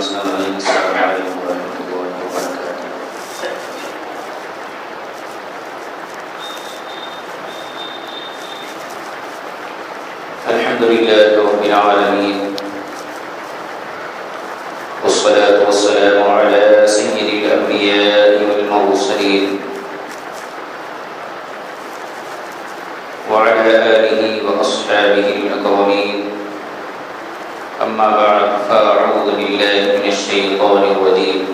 السلام علیکم ورحمۃ اللہ وبرکاتہ۔ الحمد للہ رب العالمین والصلاة والسلام على سید الانبیاء والمرسلین وعلى آلہ واصحابہ الاکرمین، اما بعد فاعوذ باللہ من الشیطان الرجیم،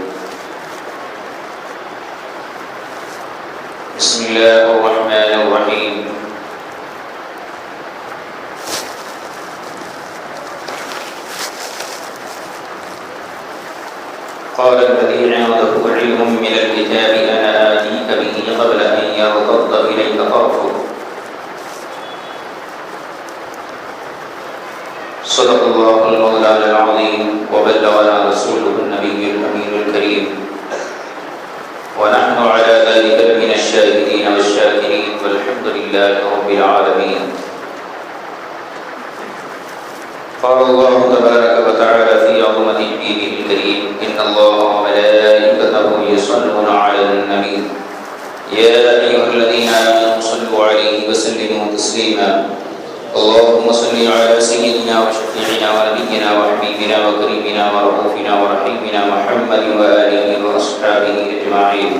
بسم اللہ الرحمن الرحیم۔ قال الذي عنده علم من الكتاب أنا آتيك به قبل أن يرتد إليك طرفك، صدق الله المولى العظيم وبلغنا رسوله النبي الأمين الكريم، ونحن على ذلك من الشاهدين والشاكرين، والحمد لله رب العالمين۔ قال الله تبارك وتعالى في عظمة نبيه الكريم: إن الله وملائكته يصلون على النبي يا أيها الذين آمنوا صلوا عليه وسلموا تسليما، اللهم صل على سيدنا وشفيعنا ونبينا وحبيبنا وكريمنا ورؤوفنا ورحيمنا محمد وآله وأصحابه أجمعين۔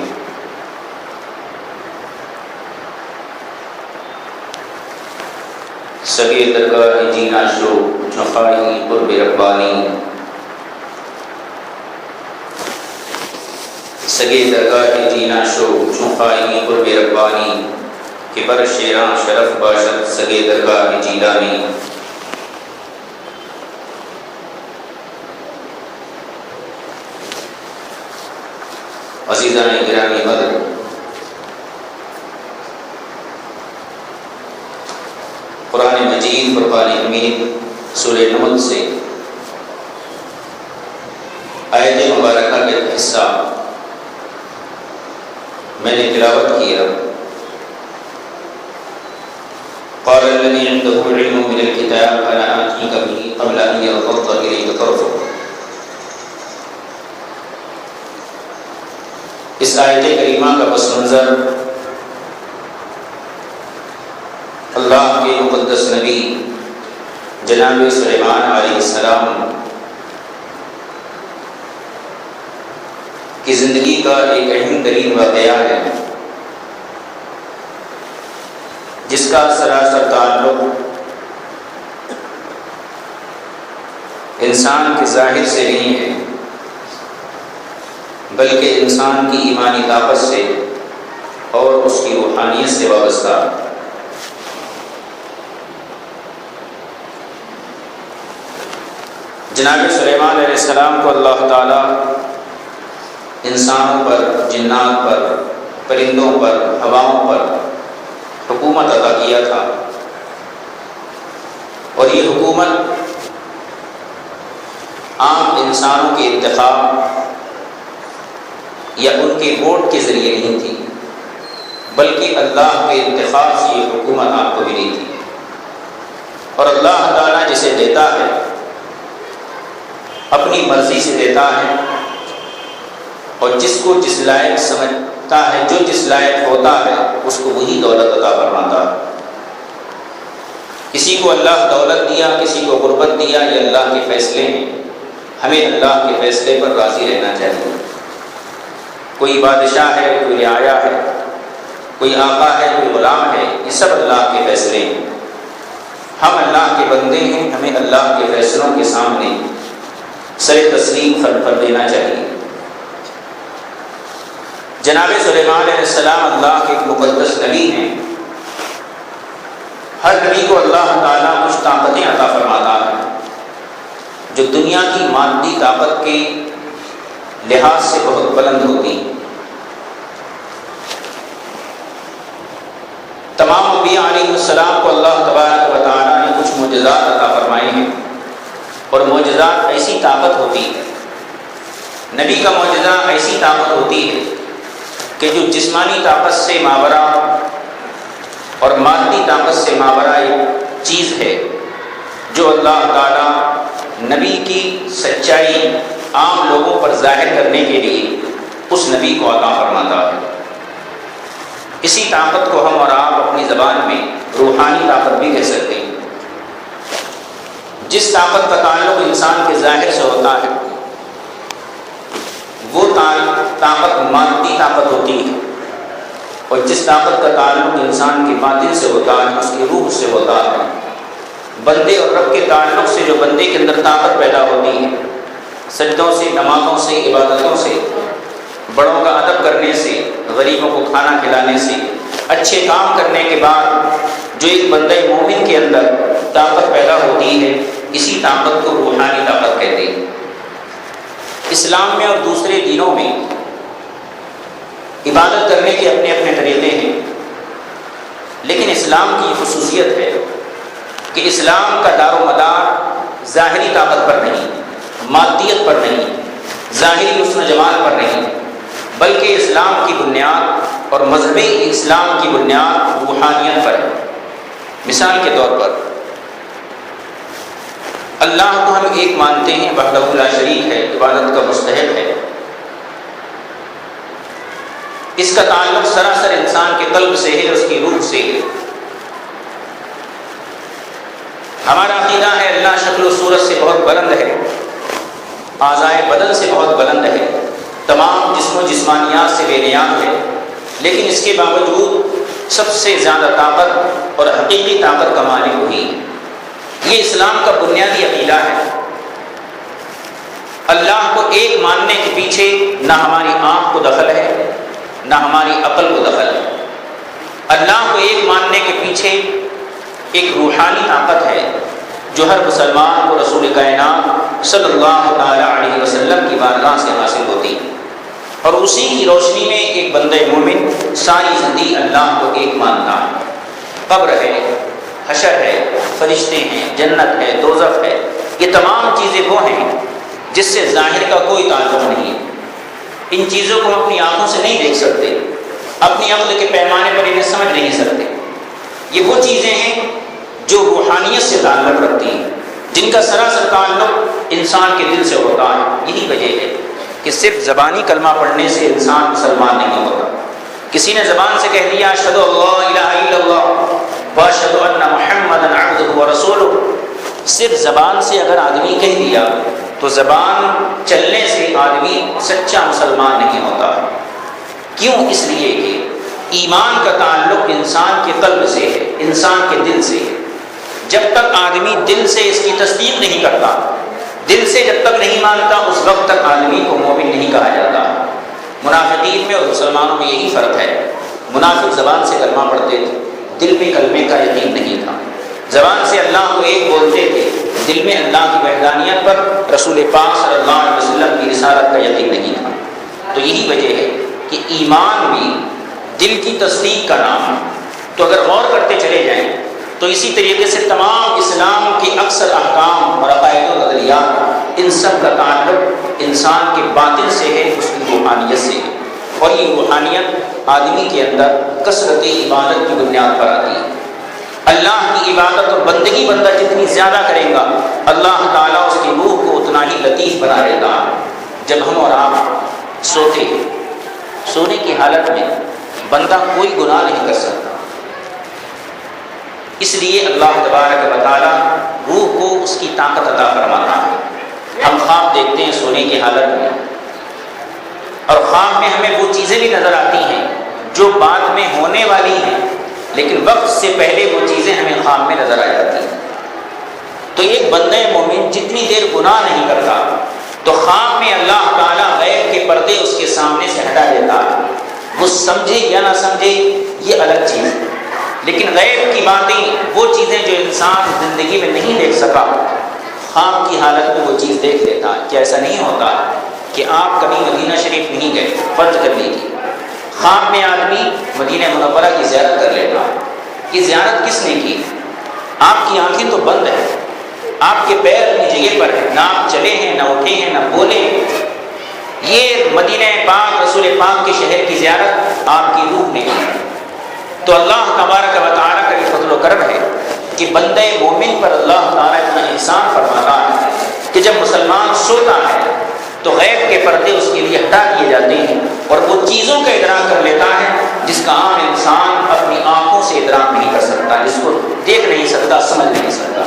سگے درگاہ جینا شو چخائی قرب ربانی، سگے درگاہ جینا شو چخائی قرب ربانی، کہ بر شیران شرف باشد سگے درگاہ جیلانی۔ عزیزان گرامی قدر، قرآن مجید فرقان حمید سورہ نمل سے آیت مبارکہ کا حصہ میں نے تلاوت کیا۔ قال الذي عنده علم من الكتاب أنا آتيك به قبل أن يرتد إليك طرفك۔ اس آیت کریمہ کا پس منظر اللہ کے مقدس نبی جناب سلیمان علیہ السلام کی زندگی کا ایک اہم ترین واقعہ ہے، جس کا سراسر تعلق انسان کے ظاہر سے نہیں ہے، بلکہ انسان کی ایمانی طاقت سے اور اس کی روحانیت سے وابستہ۔ جناب سلیمان علیہ السلام کو اللہ تعالیٰ انسانوں پر، جنات پر، پرندوں پر، ہواؤں پر حکومت عطا کیا تھا، اور یہ حکومت عام انسانوں کے انتخاب یا ان کے ووٹ کے ذریعے نہیں تھی، بلکہ اللہ کے انتخاب سے یہ حکومت آپ کو ملی تھی۔ اور اللہ تعالیٰ جسے دیتا ہے اپنی مرضی سے دیتا ہے، اور جس کو جس لائق سمجھتا ہے، جو جس لائق ہوتا ہے، اس کو وہی دولت عطا فرماتا ہے۔ کسی کو اللہ دولت دیا، کسی کو غربت دیا، یہ اللہ کے فیصلے ہیں، ہمیں اللہ کے فیصلے پر راضی رہنا چاہیے۔ کوئی بادشاہ ہے، کوئی رعایا ہے، کوئی آقا ہے، کوئی غلام ہے، یہ سب اللہ کے فیصلے ہیں۔ ہم اللہ کے بندے ہیں، ہمیں اللہ کے فیصلوں کے سامنے سر تسلیم خلق کر دینا چاہیے۔ جناب سلیمان علیہ السلام اللہ کے ایک مقدس نبی ہیں۔ ہر نبی کو اللہ تعالیٰ کچھ طاقتیں عطا فرماتا ہے جو دنیا کی مادی طاقت کے لحاظ سے بہت بلند ہوتی ہیں۔ تمام انبیاء علیہ السلام کو اللہ تبارک و تعالیٰ نے کچھ معجزات عطا فرمائے ہیں، اور معجزات ایسی طاقت ہوتی ہے، نبی کا معجزہ ایسی طاقت ہوتی ہے کہ جو جسمانی طاقت سے ماورا اور مادی طاقت سے ماورا ایک چیز ہے، جو اللہ تعالیٰ نبی کی سچائی عام لوگوں پر ظاہر کرنے کے لیے اس نبی کو عطا فرماتا ہے۔ اسی طاقت کو ہم اور آپ اپنی زبان میں روحانی طاقت بھی کہہ سکتے ہیں۔ جس طاقت کا تعلق انسان کے ظاہر سے ہوتا ہے وہ طاقت مادی طاقت ہوتی ہے، اور جس طاقت کا تعلق انسان کے باطن سے ہوتا ہے، اس کی روح سے ہوتا ہے۔ بندے اور رب کے تعلق سے جو بندے کے اندر طاقت پیدا ہوتی ہے، سجدوں سے، نمازوں سے، عبادتوں سے، بڑوں کا ادب کرنے سے، غریبوں کو کھانا کھلانے سے، اچھے کام کرنے کے بعد جو ایک بندہ مومن کے اندر طاقت پیدا ہوتی ہے، اسی طاقت کو روحانی طاقت کہتے ہیں۔ اسلام میں اور دوسرے دینوں میں عبادت کرنے کے اپنے اپنے طریقے ہیں، لیکن اسلام کی خصوصیت ہے کہ اسلام کا دار و مدار ظاہری طاقت پر نہیں، مادیت پر نہیں، ظاہری حسن و جمال پر نہیں، بلکہ اسلام کی بنیاد اور مذہبی اسلام کی بنیاد روحانیت پر ہے۔ مثال کے طور پر اللہ کو ہم ایک مانتے ہیں، وحدہ لا شریک ہے، عبادت کا مستحق ہے۔ اس کا تعلق سراسر انسان کے قلب سے ہے، اس کی روح سے ہے۔ ہمارا عقیدہ ہے اللہ شکل و صورت سے بہت بلند ہے، اعضائے بدن سے بہت بلند ہے، تمام جسم و جسمانیات سے بے نیاز ہے، لیکن اس کے باوجود سب سے زیادہ طاقت اور حقیقی طاقت کا مالک وہی ہے۔ یہ اسلام کا بنیادی عقیدہ ہے۔ اللہ کو ایک ماننے کے پیچھے نہ ہماری آنکھ کو دخل ہے، نہ ہماری عقل کو دخل ہے۔ اللہ کو ایک ماننے کے پیچھے ایک روحانی طاقت ہے جو ہر مسلمان کو رسول کائنات صلی اللہ تعالی علیہ وسلم کی بارگاہ سے حاصل ہوتی ہے، اور اسی کی روشنی میں ایک بندہ مومن ساری زندگی اللہ کو ایک مانتا ہے۔ قبر ہے، حشر ہے، فرشتے ہیں، جنت ہے، دوزخ ہے، یہ تمام چیزیں وہ ہیں جس سے ظاہر کا کوئی تعلق نہیں ہے۔ ان چیزوں کو ہم اپنی آنکھوں سے نہیں دیکھ سکتے، اپنی عقل کے پیمانے پر انہیں سمجھ نہیں سکتے۔ یہ وہ چیزیں ہیں جو روحانیت سے تعلق رکھتی ہیں، جن کا سراسر تعلق انسان کے دل سے ہوتا ہے۔ یہی وجہ ہے کہ صرف زبانی کلمہ پڑھنے سے انسان مسلمان نہیں ہوتا۔ کسی نے زبان سے کہہ دیا اشہد ان لا الہ الا اللہ واشہد ان محمدا عبدہ ورسولہ، صرف زبان سے اگر آدمی کہہ دیا تو زبان چلنے سے آدمی سچا مسلمان نہیں ہوتا۔ کیوں؟ اس لیے کہ ایمان کا تعلق انسان کے قلب سے ہے، انسان کے دل سے ہے۔ جب تک آدمی دل سے اس کی تصدیق نہیں کرتا، دل سے جب تک نہیں مانتا، اس وقت تک آدمی کو مومن نہیں کہا جاتا۔ منافقین میں اور مسلمانوں میں یہی فرق ہے۔ منافق زبان سے کلمہ پڑھتے تھے، دل میں کلمے کا یقین نہیں تھا۔ زبان سے اللہ کو ایک بولتے تھے، دل میں اللہ کی وحدانیت پر، رسول پاک صلی اللہ علیہ وسلم کی رسالت کا یقین نہیں تھا۔ تو یہی وجہ ہے کہ ایمان بھی دل کی تصدیق کا نام ہے۔ تو اگر غور کرتے چلے جائیں تو اسی طریقے سے تمام اسلام کے اکثر احکام اور عقائد و نظریات، ان سب کا تعلق انسان کے باطن سے ہے، اس کی روحانیت سے ہے، اور یہ روحانیت آدمی کے اندر کثرت عبادت کی بنیاد پر آتی ہے۔ اللہ کی عبادت اور بندگی بندہ جتنی زیادہ کرے گا، اللہ تعالیٰ اس کی روح کو اتنا ہی لطیف بنا دیتا ہے۔ جب ہم اور آپ سوتے ہیں، سونے کی حالت میں بندہ کوئی گناہ نہیں کر سکتا، اس لیے اللہ تبارک و تعالیٰ روح کو اس کی طاقت عطا فرماتا ہے۔ ہم خواب دیکھتے ہیں سونے کی حالت میں، اور خواب میں ہمیں وہ چیزیں بھی نظر آتی ہیں جو بعد میں ہونے والی ہیں، لیکن وقت سے پہلے وہ چیزیں ہمیں خواب میں نظر آ جاتی ہیں۔ تو ایک بندہ مومن جتنی دیر گناہ نہیں کرتا تو خواب میں اللہ تعالیٰ غیب کے پردے اس کے سامنے سے ہٹا دیتا ہے۔ وہ سمجھے یا نہ سمجھے یہ الگ چیز ہے، لیکن غیب کی باتیں، وہ چیزیں جو انسان زندگی میں نہیں دیکھ سکا، خواب کی حالت میں وہ چیز دیکھ لیتا ہے۔ کیا ایسا نہیں ہوتا کہ آپ کبھی مدینہ شریف نہیں گئے، فرض کر لیجیے خواب میں آدمی مدینہ منورہ کی زیارت کر لیتا ہے۔ یہ زیارت کس نے کی؟ آپ کی آنکھیں تو بند ہیں، آپ کے پیر اپنی جگہ پر ہیں، نہ آپ چلے ہیں، نہ اٹھے ہیں، نہ بولے ہیں۔ یہ مدینہ پاک، رسول پاک کے شہر کی زیارت آپ کی روح نے کی۔ تو اللہ تبارک و تعالیٰ کا یہ فضل و کرم ہے کہ بندہ مومن پر اللہ تعالیٰ اتنا احسان فرماتا ہے کہ جب مسلمان سوتا ہے تو غیب کے پردے اس کے لیے ہٹا دیے جاتے ہیں اور وہ چیزوں کا ادراک کر لیتا ہے جس کا عام انسان اپنی آنکھوں سے ادراک نہیں کر سکتا، جس کو دیکھ نہیں سکتا، سمجھ نہیں سکتا۔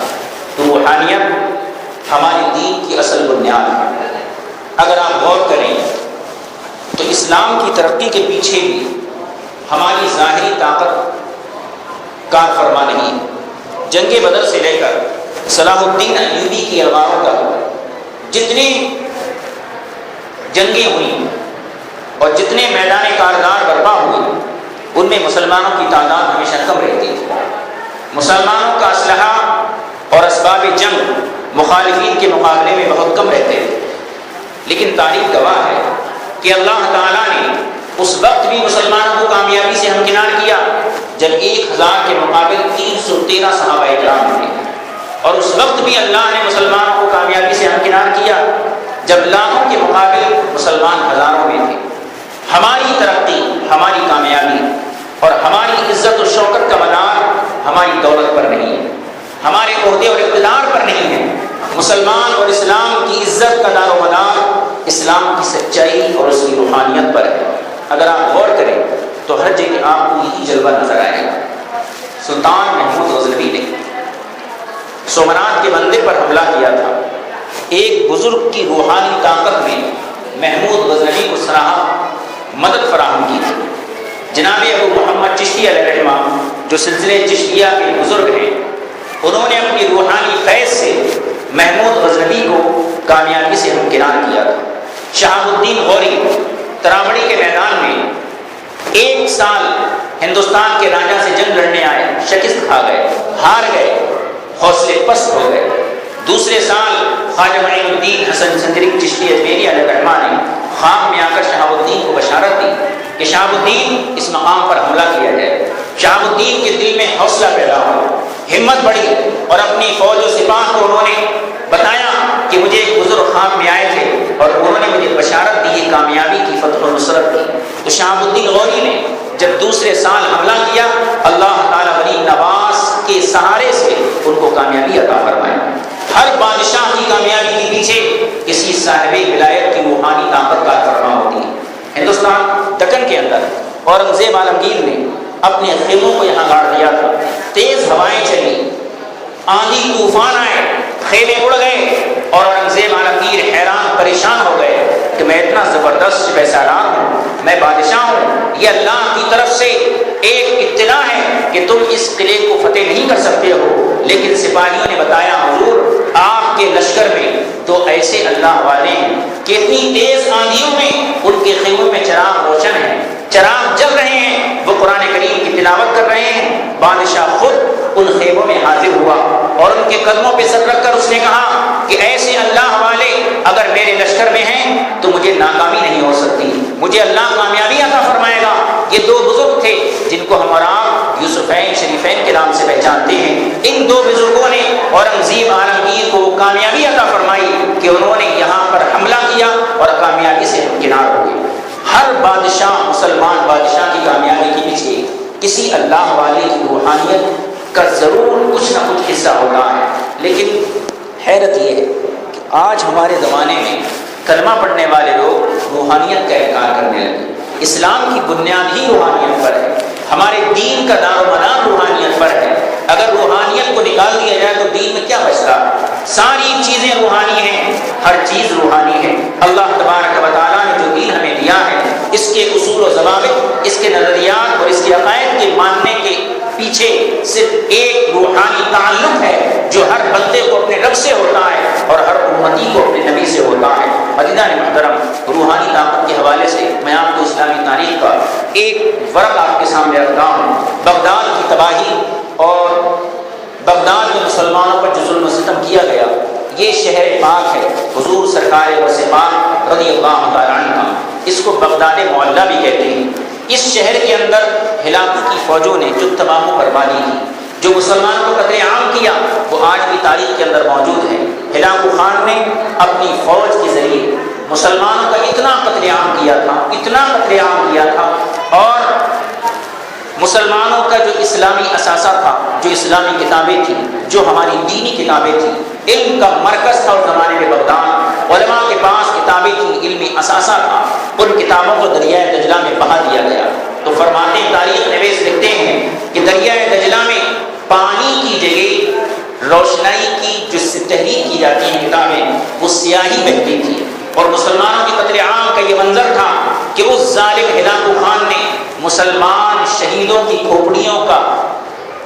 تو روحانیت ہمارے دین کی اصل بنیاد ہے۔ اگر آپ غور کریں تو اسلام کی ترقی کے پیچھے بھی ہماری ظاہری طاقت کار فرما نہیں ہے۔ جنگ بدر سے لے کر صلاح الدین ایوبی کی الغاروں تک جتنی جنگیں ہوئیں اور جتنے میدان کارزار برپا ہوئے، ان میں مسلمانوں کی تعداد ہمیشہ کم رہتی تھی۔ مسلمانوں کا اسلحہ اور اسباب جنگ مخالفین کے مقابلے میں بہت کم رہتے تھے، لیکن تاریخ گواہ ہے کہ اللہ تعالیٰ نے اس وقت بھی مسلمانوں کو کامیابی سے ہمکنار کیا جب 1000 کے مقابل 313 صحابہ اکرام تھے، اور اس وقت بھی اللہ نے مسلمانوں کو کامیابی سے ہمکنار کیا جب لاکھوں کے مقابل مسلمان ہزاروں میں تھے۔ ہماری ترقی، ہماری کامیابی اور ہماری عزت و شوکت کا مدار ہماری دولت پر نہیں ہے، ہمارے عہدے اور اقتدار پر نہیں ہے۔ مسلمان اور اسلام کی عزت کا دار و مدار اسلام کی سچائی اور اس کی روحانیت پر ہے۔ اگر آپ غور کریں تو ہر جگہ آپ کو یہی جلوہ نظر آئے گا۔ سلطان محمود غزنوی نے سومنات کے بندر پر حملہ کیا تھا۔ ایک بزرگ کی روحانی طاقت میں محمود غزنوی کو سراہا مدد فراہم کی تھی۔ جناب ابو محمد چشتی علیہ الرحمہ جو سلسلے چشتیہ کے بزرگ ہیں، انہوں نے اپنی روحانی فیض سے محمود غزنوی کو کامیابی سے ہمکنار کیا تھا۔ شہاب الدین غوری تراوڑی کے میدان میں 1 سال ہندوستان کے راجا سے جنگ لڑنے آئے، شکست کھا گئے، ہار گئے، حوصلے پست ہو گئے۔ دوسرے سال خواجہ معین الدین حسن سندری چشتی اجمیری علیہ الرحمہ نے خواب میں آ کر شہاب الدین کو بشارت دی کہ شہاب الدین اس مقام پر حملہ کیا جائے۔ شہاب الدین کے دل میں حوصلہ پیدا ہوا، ہمت بڑھی اور اپنی فوج و سپاہ کو انہوں نے بتایا کہ مجھے ایک بزرگ خواب میں آئے تھے اور انہوں نے مجھے بشارت دی ہے کامیابی کی، فتح و نصرت کی۔ تو شہاب الدین غوری نے جب دوسرے سال حملہ کیا، اللہ تعالیٰ بڑی نواز کے سہارے سے ان کو کامیابی عطا فرمائی۔ ہر بادشاہ کی کامیابی کے پیچھے کسی صاحب ولایت کی روحانی طاقت کا فرما ہوتی ہے۔ ہندوستان دکن کے اندر اورنگزیب عالمگیر نے اپنے خیموں کو یہاں گاڑ دیا تھا۔ تیز ہوائیں چلی، آندھی طوفان آئے، خیمے اڑ گئے اور اورنگزیب عالمگیر حیران پریشان ہو گئے کہ میں اتنا زبردست پیسادار ہوں، میں بادشاہ ہوں، یہ اللہ کی طرف سے ایک اطلاع ہے کہ تم اس قلعے کو فتح نہیں کر سکتے ہو۔ لیکن سپاہیوں نے بتایا حضور آپ کے لشکر میں تو ایسے اللہ والے ہیں کہ اتنی تیز آندھیوں میں ان کے خیموں میں چراغ روشن ہیں، چراغ جل رہے ہیں، وہ قرآن کریم کی تلاوت کر رہے ہیں۔ بادشاہ خود ان خیموں میں حاضر ہوا اور ان کے قدموں پہ سر رکھ کر اس نے کہا کہ ایسے اللہ والے اگر میرے لشکر میں ہیں تو مجھے ناکامی نہیں ہو سکتی، مجھے اللہ کامیابی عطا فرمائے گا۔ یہ 2 بزرگ تھے جن کو ہم اور آپ یوسفین شریفین کے نام سے پہچانتے ہیں۔ ان 2 بزرگوں نے اورنگزیب عالمگیر کو کامیابی عطا فرمائی کہ انہوں نے یہاں پر حملہ کیا اور کامیابی سے ہمکنار ہو گئے۔ ہر بادشاہ، مسلمان بادشاہ کی کامیابی کے پیچھے کسی اللہ والے کی روحانیت کا ضرور کچھ نہ کچھ حصہ ہوتا ہے۔ لیکن حیرت یہ ہے کہ آج ہمارے زمانے میں کلمہ پڑھنے والے لوگ روحانیت کا انکار کرنے لگے۔ اسلام کی بنیاد ہی روحانیت پر ہے، ہمارے دین کا دار و مدار روحانیت پر ہے۔ اگر روحانیت کو نکال دیا جائے تو دین میں کیا بچتا؟ ساری چیزیں روحانی ہیں، ہر چیز روحانی ہے۔ اللہ تبارک و تعالیٰ نے جو دین ہمیں دیا ہے، اس کے اصول و ضوابط، اس کے نظریات اور اس کے عقائد کے ماننے کے پیچھے صرف ایک روحانی تعلق ہے جو ہر بندے کو اپنے رب سے ہوتا ہے اور ہر امتی کو اپنے نبی سے ہوتا ہے۔ عزیزان محترم، روحانی طاقت کے حوالے سے میں آپ کو اسلامی تاریخ کا ایک ورق آپ کے سامنے رکھتا ہوں۔ بغداد کی تباہی اور بغداد میں مسلمانوں پر جو ظلم و ستم کیا گیا، یہ شہر پاک ہے، حضور سرکار وسع پاک رضی اللہ تعالیٰ عنہ، اس کو بغداد معلیٰ بھی کہتے ہیں۔ اس شہر کے اندر ہلاکو کی فوجوں نے جو تباہ و بربادی کی، جو مسلمانوں کو قتل عام کیا، وہ آج بھی تاریخ کے اندر موجود ہے۔ ہلاکو خان نے اپنی فوج کے ذریعے مسلمانوں کا اتنا قتل عام کیا تھا، اتنا قتل عام کیا تھا، اور مسلمانوں کا جو اسلامی اثاثہ تھا، جو اسلامی کتابیں تھیں، جو ہماری دینی کتابیں تھیں، علم کا مرکز تھا اس زمانے میں بغداد، علماء کے پاس کتابیں تھیں، علمی اثاثہ تھا، ان کتابوں کو دریائے دجلہ میں بہا دیا گیا۔ تو فرماتے ہیں، تاریخ نویس لکھتے ہیں کہ دریائے دجلہ میں پانی کی جگہ روشنائی کی جو تحریک کی جاتی ہیں کتابیں، وہ سیاہی بہتی تھی۔ اور مسلمانوں کے قتل عام کا یہ منظر تھا کہ اس ظالم ہلاکو خان نے مسلمان شہیدوں کی کھوپڑیوں کا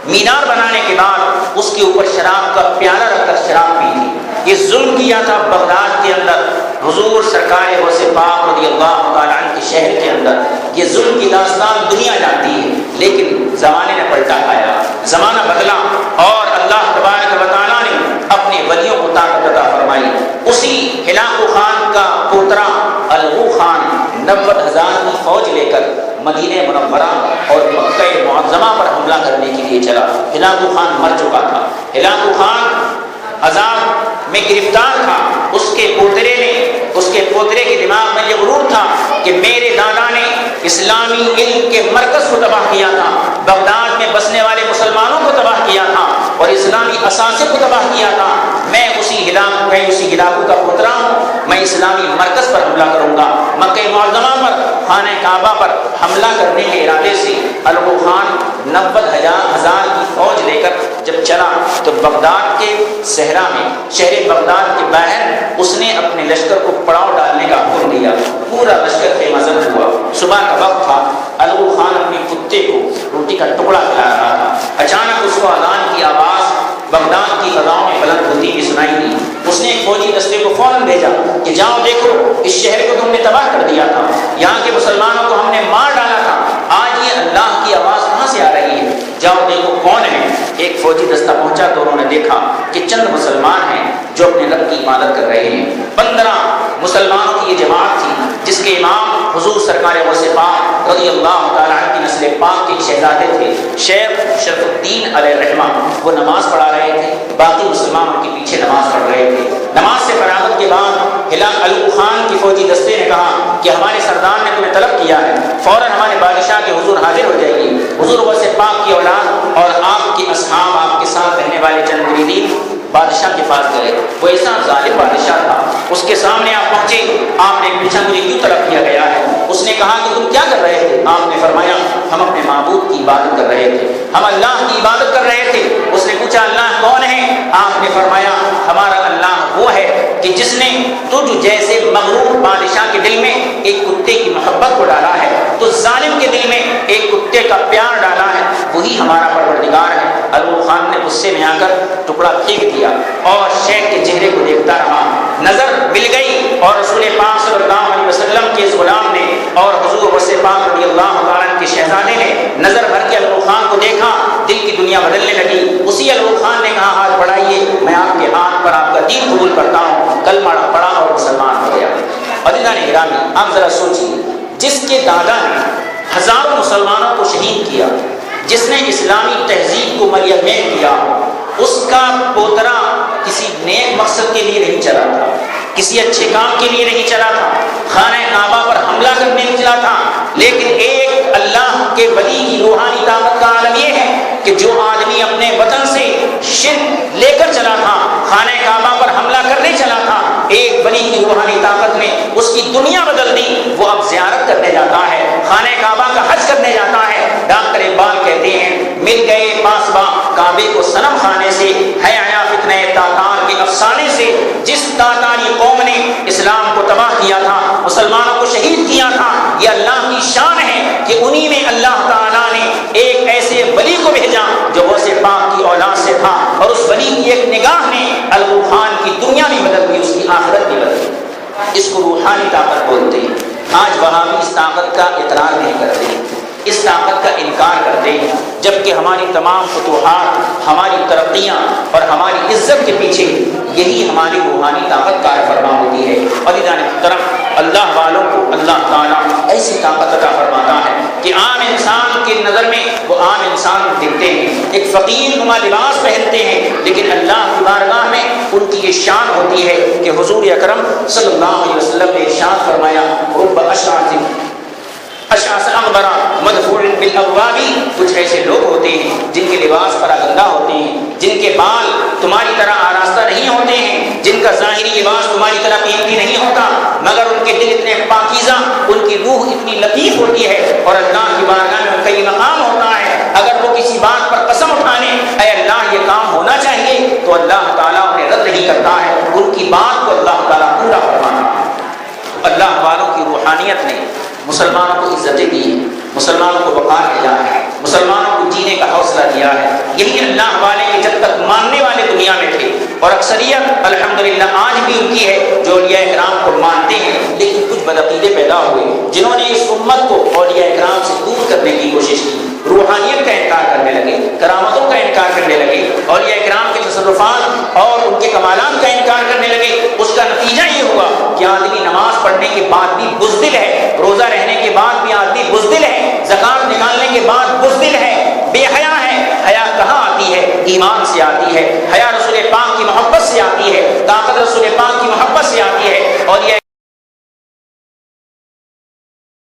مینار بنانے کے بعد اس کے اوپر شراب کا پیالہ رکھ کر شراب پی تھی۔ یہ ظلم کیا تھا بغداد کے اندر، حضور سرکار غوث پاک رضی اللہ تعالیٰ عنہ کے شہر کے اندر۔ یہ ظلم کی داستان دنیا جانتی ہے، لیکن زمانے نے پلٹا کھایا، زمانہ بدلا، اور اللہ تبارک و تعالیٰ نے اپنے ولیوں کو طاقت عطا فرمائی۔ اسی ہلاکو خان کا پوترا الغو خان 90,000 کی فوج لے کر مدینہ منورہ اور مکہ معظمہ پر حملہ کرنے کے لیے چلا۔ ہلاکو خان مر چکا تھا، ہلاکو خان عذاب میں گرفتار تھا۔ اس کے پوترے کے دماغ میں یہ غرور تھا کہ میرے دادا نے اسلامی علم کے مرکز کو تباہ کیا تھا، بغداد میں بسنے والے مسلمانوں کو تباہ کیا تھا اور اسلامی اثاثے کو تباہ کیا تھا۔ میں اسی ہلاکو کا پوترا ہوں، میں اسلامی مرکز پر حملہ کروں گا۔ مکہ معظمہ پر، خانہ کعبہ پر حملہ کرنے کے ارادے سے الغو خان 90,000 کی فوج لے کر جب چلا تو بغداد کے صحرا میں، شہر بغداد کے باہر اس نے اپنے لشکر کو پڑاؤ ڈالنے کا حکم دیا۔ پورا لشکر خیمہ زن ہوا۔ صبح کا وقت تھا، الغو خان اپنے کتے کو روٹی کا ٹکڑا کھلا رہا تھا۔ اچانک اس کو اذان کی آواز بغداد کی فضاؤں میں بلند ہوتی ہوئی سنائی دی۔ اس نے ایک فوجی دستے کو فوراً بھیجا کہ جاؤ دیکھو، اس شہر کو تم نے تباہ کر دیا تھا، یہاں کے مسلمانوں کو ہم نے مار ڈالا تھا، آج یہ اللہ کی آواز کہاں سے آ رہی ہے؟ جاؤ دیکھو کون ہے۔ ایک فوجی دستہ پہنچا تو انہوں نے دیکھا کہ چند مسلمان ہیں جو اپنے رب کی عبادت کر رہے ہیں۔ 15 مسلمانوں کی یہ جماعت تھی جس کے امام حضور سرکار غوث پاک رضی اللہ تعالیٰ عنہ کی نسل پاک کے شہزادے تھے شیخ شرف الدین علیہ الرحمہ۔ وہ نماز پڑھا رہے تھے، باقی مسلمان ان کے پیچھے نماز پڑھ رہے تھے۔ نماز سے فراغت کے بعد الغو خان کی فوجی دستے نے کہا کہ ہمارے سردار نے تمہیں طلب کیا ہے، فوراً ہمارے بادشاہ کے حضور حاضر ہو جائیے۔ حضور غوث پاک کی اولاد اور آپ کے اصحاب، آپ کے ساتھ رہنے والے چند مریدین بادشاہ کے پاس گئے۔ وہ ایسا ظالم بادشاہ تھا، اس کے سامنے آپ پہنچے، آپ نے پوچھا مجھے کیوں طلب کیا گیا ہے؟ اس نے کہا کہ تم کیا کر رہے تھے؟ آپ نے فرمایا ہم اپنے معبود کی عبادت کر رہے تھے، ہم اللہ کی عبادت کر رہے تھے۔ اس نے پوچھا اللہ کون ہے؟ آپ نے فرمایا ہمارا اللہ وہ ہے کہ جس نے تجھ جیسے مغرور بادشاہ کے دل میں ایک کتے کی محبت کو ڈالا ہے، تو ظالم کے دل میں ایک کتے کا پیار ڈالا ہے، وہی ہمارا پروردگار ہے۔ الغو خان نے غصے میں آ کر ٹکڑا پھینک دیا اور شیخ کے چہرے کو دیکھتا رہا۔ نظر مل گئی اور رسول پاک صلی اللہ علیہ وسلم کے اس غلام نے اور حضور غوث پاک رضی اللہ تعالیٰ عنہ کے شہزادے نے نظر بھر کے الغو خان کو دیکھا، دل کی دنیا بدلنے لگی۔ اسی الغو خان نے کہا ہاتھ بڑھائیے، میں آپ کے ہاتھ پر آپ کا دین قبول کرتا ہوں۔ کلمہ پڑھا اور مسلمان ہو گیا۔ عزیزان گرامی، آپ ذرا سوچیے، جس کے دادا نے ہزاروں مسلمانوں کو شہید کیا، جس نے اسلامی تہذیب کو ملیمین کیا، اس کا پوترا کسی نیک مقصد کے لیے نہیں چلا تھا، کسی اچھے کام کے لیے نہیں چلا تھا، خانہ کعبہ پر حملہ کرنے نہیں چلا تھا، لیکن ایک اللہ کے ولی کی روحانی طاقت کا عالم یہ ہے کہ جو آدمی اپنے وطن سے شرک لے کر چلا تھا، خانہ کعبہ پر حملہ کرنے چلا تھا، ایک ولی کی روحانی طاقت نے اس کی دنیا بدل دی۔ وہ اب زیارت کرنے جاتا ہے، خانہ کعبہ کا حج کرنے جاتا ہے۔ ڈاکٹر اقبال کہتے ہیں مل گئے پاسباں کعبے کو صنم خانے سے، ہے آیا فتنہ تاتار کے افسانے سے، جس تاتاری قوم نے اسلام کو تباہ کیا تھا، مسلمانوں کو شہید کیا تھا۔ یہ اللہ کی شان ہے کہ انہی میں اللہ تعالیٰ نے ایک ایسے ولی کو بھیجا جو غوث پاک کی اولاد سے تھا، اور اس ولی کی ایک نگاہ نے الغو خان کی دنیا بھی بدل دی، اس کی آخرت بھی بدل دی۔ اس کو روحانی طاقت بولتے ہیں۔ آج وہابی اس طاقت کا اقرار نہیں کرتے، اس طاقت کا انکار کرتے ہیں، جبکہ ہماری تمام فتوحات، ہماری ترقیاں اور ہماری عزت کے پیچھے یہی ہماری روحانی طاقت کار فرما ہوتی ہے۔ اور عزیزان محترم، اللہ والوں کو اللہ تعالیٰ ایسی طاقت عطا فرماتا ہے کہ عام انسان کی نظر میں وہ عام انسان دکھتے ہیں، ایک فقیر نما لباس پہنتے ہیں، لیکن اللہ کی بارگاہ میں ان کی یہ شان ہوتی ہے کہ حضور اکرم صلی اللہ علیہ وسلم نے ارشاد فرمایا رب اشعث اغبر مدفوع بالابواب، کچھ ایسے لوگ ہوتے ہیں جن کے لباس پراگندہ ہوتے ہیں، جن کے بال تمہاری طرح آراستہ نہیں ہوتے ہیں، جن کا ظاہری لباس تمہاری طرح قیمتی نہیں ہوتا مگر ان کے دل اتنے پاکیزہ، ان کی روح اتنی لطیف ہوتی ہے اور اللہ کی بارگاہ میں ان کا یہ مقام ہوتا ہے اگر وہ کسی بات پر قسم اٹھا لیں اے اللہ یہ کام ہونا چاہیے تو اللہ تعالیٰ انہیں رد نہیں کرتا ہے، ان کی بات کو اللہ تعالیٰ پورا فرماتا ہے۔ اللہ والوں کی روحانیت نے مسلمانوں کو عزتیں دی ہے، مسلمانوں کو وقار دیا ہے، مسلمانوں کو جینے کا حوصلہ دیا ہے۔ یہی اللہ والے کے جب تک ماننے والے دنیا میں تھے اور اکثریت الحمدللہ آج بھی ان کی ہے جو اولیاء کرام کو مانتے ہیں، لیکن کچھ بدعقیدے پیدا ہوئے جنہوں نے اس امت کو اولیاء کرام سے دور کرنے کی کوشش کی، روحانیت کا انکار کرنے لگے، کرامتوں کا انکار کرنے لگے، اولیاء کرام کے تصرفات اور ان کے کمالات کا انکار کرنے لگے۔ اس کا نتیجہ یہ ہوا کہ آدمی نماز پڑھنے کے بعد بھی بزدل ہے، روزہ رہنے کے بعد بھی آدمی بزدل ہے، زکات نکالنے کے بعد بزدل ہے، بے حیا ہے۔ حیا کہاں آتی ہے؟ ایمان سے آتی ہے۔ حیا رسول پاک کی محبت سے آتی ہے، طاقت رسول پاک کی محبت سے آتی ہے اور یہ